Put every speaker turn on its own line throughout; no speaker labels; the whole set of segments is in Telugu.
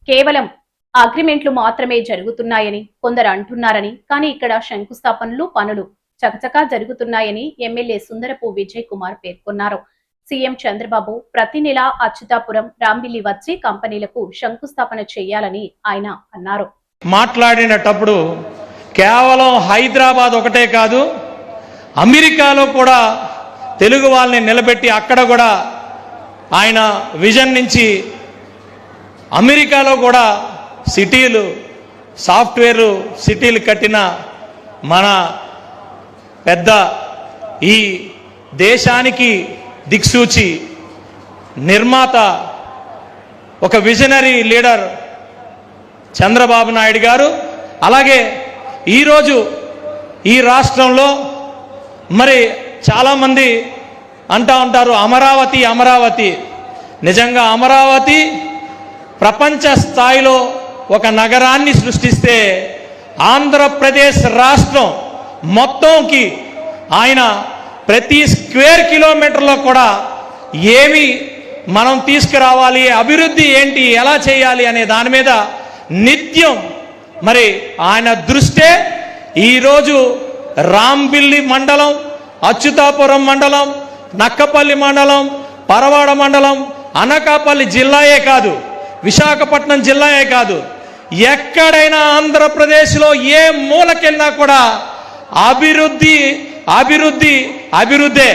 కేవలం అగ్రిమెంట్లు మాత్రమే జరుగుతున్నాయని కొందరు అంటున్నారని, కానీ ఇక్కడ శంకుస్థాపనలు పనులు చకచకా జరుగుతున్నాయని ఎమ్మెల్యే సుందరపు విజయ్ కుమార్ పేర్కొన్నారు. సీఎం చంద్రబాబు ప్రతి నెల అచ్యుతాపురం, రాంబిల్లి వచ్చి కంపెనీలకు శంకుస్థాపన చేయాలని ఆయన అన్నారు.
మాట్లాడినప్పుడు కేవలం హైదరాబాద్ ఒకటే కాదు, అమెరికాలో కూడా తెలుగు వాళ్ళని నిలబెట్టి అక్కడ కూడా ఆయన విజన్ నుంచి అమెరికాలో కూడా సిటీలు, సాఫ్ట్వేర్ సిటీలు కట్టిన మన పెద్ద ఈ దేశానికి దిక్సూచి నిర్మాత, ఒక విజనరీ లీడర్ చంద్రబాబు నాయుడు గారు. అలాగే ఈరోజు ఈ రాష్ట్రంలో మరి చాలామంది అంటూ ఉంటారు అమరావతి అమరావతి. నిజంగా అమరావతి ప్రపంచ స్థాయిలో ఒక నగరాన్ని సృష్టిస్తే ఆంధ్రప్రదేశ్ రాష్ట్రం మొత్తంకి ఆయన ప్రతి స్క్వేర్ కిలోమీటర్లో కూడా ఏమి మనం తీసుకురావాలి, అభివృద్ధి ఏంటి, ఎలా చేయాలి అనే దాని మీద నిత్యం మరి ఆయన దృష్టే ఈరోజు రాంబిల్లి మండలం, అచ్యుతాపురం మండలం, నక్కపల్లి మండలం, పరవాడ మండలం, అనకాపల్లి జిల్లాయే కాదు, విశాఖపట్నం జిల్లాయే కాదు, ఎక్కడైనా ఆంధ్రప్రదేశ్లో ఏ మూలకెళ్ళినా కూడా అభివృద్ధి అభివృద్ధి అభివృద్ధే.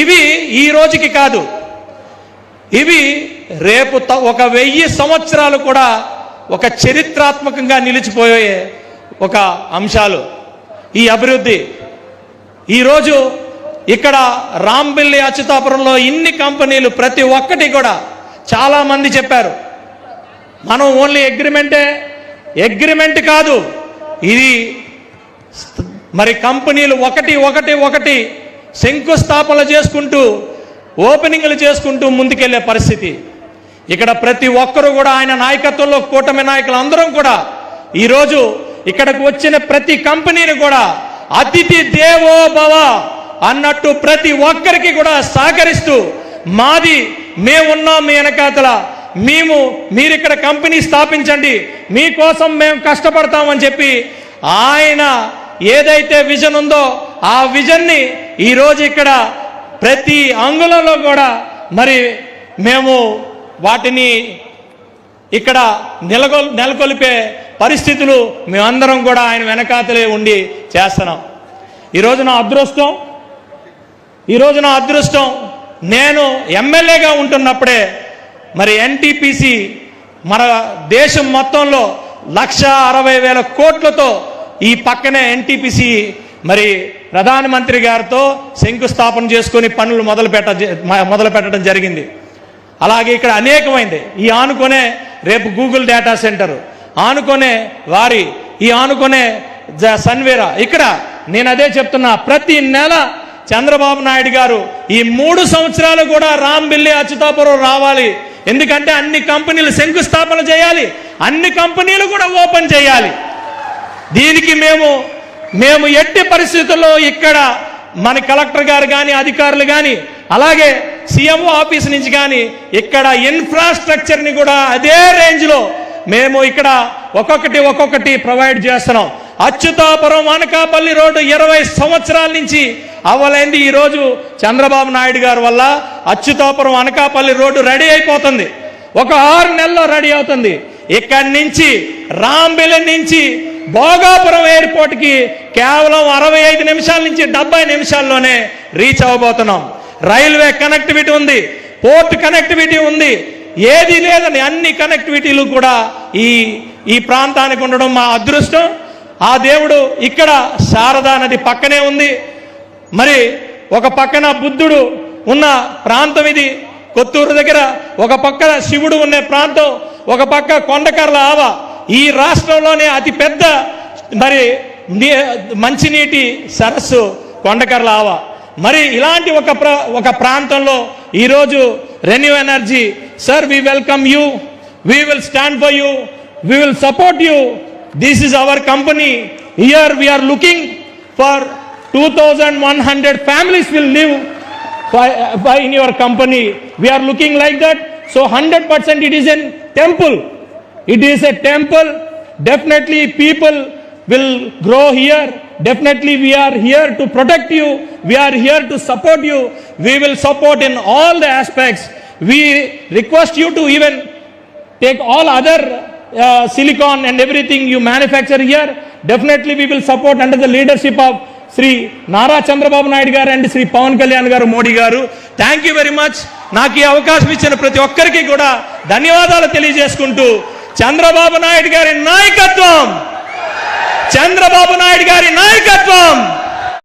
ఇవి ఈ రోజుకి కాదు, ఇవి రేపు 1000 సంవత్సరాలు కూడా ఒక చరిత్రాత్మకంగా నిలిచిపోయే ఒక అంశాలు ఈ అభివృద్ధి. ఈరోజు ఇక్కడ రాంబిల్లి అచ్యుతాపురంలో ఇన్ని కంపెనీలు, ప్రతి ఒక్కటి కూడా చాలామంది చెప్పారు మనం ఓన్లీ అగ్రిమెంట్ కాదు, ఇది మరి కంపెనీలు ఒకటి శంకుస్థాపనలు చేసుకుంటూ, ఓపెనింగ్లు చేసుకుంటూ ముందుకెళ్లే పరిస్థితి. ఇక్కడ ప్రతి ఒక్కరూ కూడా ఆయన నాయకత్వంలో కూటమి నాయకులు అందరం కూడా ఈరోజు ఇక్కడికి వచ్చిన ప్రతి కంపెనీని కూడా అతిథి దేవో భవ అన్నట్టు ప్రతి ఒక్కరికి కూడా సహకరిస్తూ, మాది మేమున్నాం మీ వెనకాతల, మీరు ఇక్కడ కంపెనీ స్థాపించండి, మీకోసం మేము కష్టపడతామని చెప్పి ఆయన ఏదైతే విజన్ ఉందో ఆ విజన్ని ఈరోజు ఇక్కడ ప్రతి అంగుళంలో కూడా మరి మేము వాటిని ఇక్కడ నెలకొల్పే పరిస్థితులు మేమందరం కూడా ఆయన వెనకాతలే ఉండి చేస్తున్నాం. ఈరోజు నా అదృష్టం నేను ఎమ్మెల్యేగా ఉంటున్నప్పుడే మరి ఎన్టీపీసీ మన దేశం మొత్తంలో 1,60,000 కోట్లతో ఈ పక్కనే ఎన్టీపీసీ మరి ప్రధానమంత్రి గారితో శంకుస్థాపన చేసుకొని పనులు మొదలు పెట్టడం జరిగింది. అలాగే ఇక్కడ అనేకమైంది. ఈ ఆనుకొనే రేపు గూగుల్ డేటా సెంటర్, ఆనుకొనే ఆనుకొనే సన్వేరా. ఇక్కడ నేను అదే చెప్తున్నా, ప్రతి నెల చంద్రబాబు నాయుడు గారు ఈ 3 సంవత్సరాలు కూడా రాంబిల్లి అచ్యుతాపురం రావాలి. ఎందుకంటే అన్ని కంపెనీలు శంకుస్థాపన చేయాలి, అన్ని కంపెనీలు కూడా ఓపెన్ చేయాలి. దీనికి మేము ఎట్టి పరిస్థితుల్లో ఇక్కడ మన కలెక్టర్ గారు కానీ, అధికారులు కానీ, అలాగే సీఎంఓ ఆఫీస్ నుంచి కానీ ఇక్కడ ఇన్ఫ్రాస్ట్రక్చర్ని కూడా అదే రేంజ్లో మేము ఇక్కడ ఒక్కొక్కటి ప్రొవైడ్ చేస్తున్నాం. అచ్యుతాపురం అనకాపల్లి రోడ్డు 20 సంవత్సరాల నుంచి అవ్వలేంది. ఈరోజు చంద్రబాబు నాయుడు గారి వల్ల అచ్యుతాపురం అనకాపల్లి రోడ్డు రెడీ అయిపోతుంది, ఒక 6 నెలల్లో రెడీ అవుతుంది. ఇక్కడి నుంచి రాంబిల్లి నుంచి భోగాపురం ఎయిర్పోర్ట్కి కేవలం 65 నిమిషాల నుంచి 70 నిమిషాల్లోనే రీచ్ అవ్వబోతున్నాం. రైల్వే కనెక్టివిటీ ఉంది, పోర్ట్ కనెక్టివిటీ ఉంది, ఏది లేదని అన్ని కనెక్టివిటీలు కూడా ఈ ప్రాంతానికి ఉండడం మా అదృష్టం. ఆ దేవుడు ఇక్కడ శారదా నది పక్కనే ఉంది. మరి ఒక పక్కన బుద్ధుడు ఉన్న ప్రాంతం ఇది కొత్తూరు దగ్గర, ఒక పక్కన శివుడు ఉన్న ప్రాంతం, ఒక పక్క కొండకర్ల ఆవ. ఈ రాష్ట్రంలోనే అతి పెద్ద మరి మంచినీటి సరస్సు కొండకర్ల ఆవ. మరి ఇలాంటి ఒక ప్రాంతంలో ఈరోజు renew energy, sir we welcome you, we will stand for you, we will support you, this is our company, here we are looking for 2,100 families will live in your company. We are looking like that. So 100% it is a temple. It is a temple. Definitely people will grow here. Definitely we are here to protect you. We are here to support you. We will support in all the aspects. We request you to even take all other silicon and everything you manufacture here. Definitely we will support under the leadership of Sri Nara Chandrababu Naidu garu and Sri Pawan Kalyan garu, Modi garu. Thank you very much. నాకు ఈ అవకాశం ఇచ్చిన ప్రతి ఒక్కరికి కూడా ధన్యవాదాలు తెలియజేసుకుంటూ చంద్రబాబు నాయుడు గారి నాయకత్వం